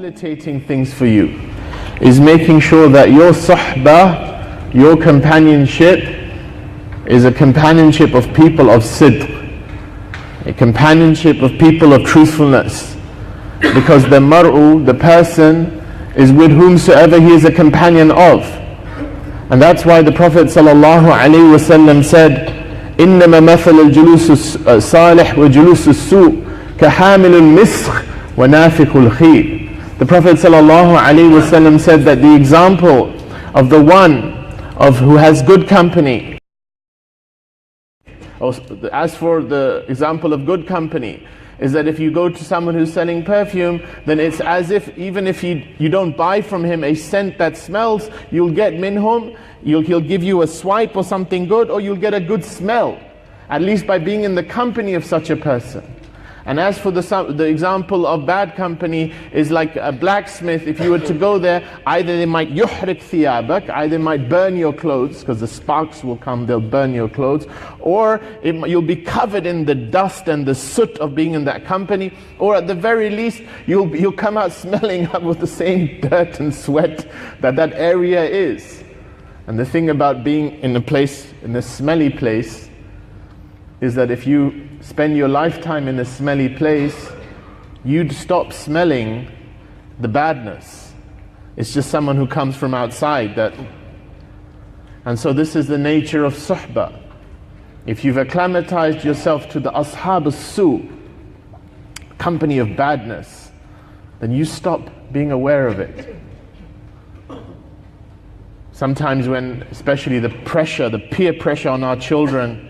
facilitating things for you, is making sure that your suhbah, your companionship, is a companionship of people of sidq, a companionship of people of truthfulness. Because the mar'u, the person, is with whomsoever he is a companion of. And that's why the Prophet ﷺ said, إِنَّمَا مَثَلَ الْجُلُوسُ الصَّالِحِ وَجُلُوسُ السُّوءِ كَحَامِلُ الْمِسْخِ وَنَافِخُ الْخِيرِ. The Prophet ﷺ said that the example of the one who has good company, as for the example of good company, is that if you go to someone who's selling perfume, then it's as if even if you don't buy from him a scent that smells, you'll get minhum, he'll give you a swipe or something good, or you'll get a good smell, at least by being in the company of such a person. And as for the example of bad company, is like a blacksmith. If you were to go there, either they might yuhrik thiyabak, either they might burn your clothes, because the sparks will come, they'll burn your clothes, or you'll be covered in the dust and the soot of being in that company, or at the very least, you'll come out smelling up with the same dirt and sweat that area is. And the thing about being in a smelly place, is that if you spend your lifetime in a smelly place, you'd stop smelling the badness. It's just someone who comes from outside that. And so this is the nature of suhbah. If you've acclimatized yourself to the ashab as-su, company of badness, then you stop being aware of it. Sometimes when, especially the peer pressure on our children,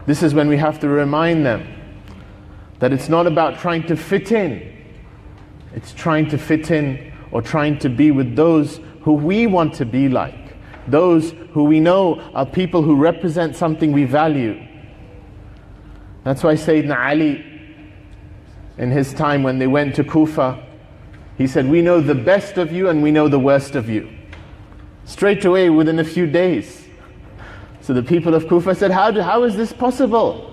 this is when we have to remind them that it's not about trying to fit in. It's trying to fit in or trying to be with those who we want to be like. Those who we know are people who represent something we value. That's why Sayyidina Ali, in his time when they went to Kufa, he said, "We know the best of you and we know the worst of you." Straight away, within a few days. So the people of Kufa said, how is this possible?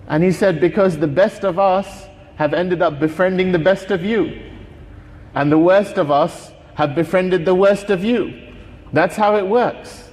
And he said, because the best of us have ended up befriending the best of you, and the worst of us have befriended the worst of you. That's how it works.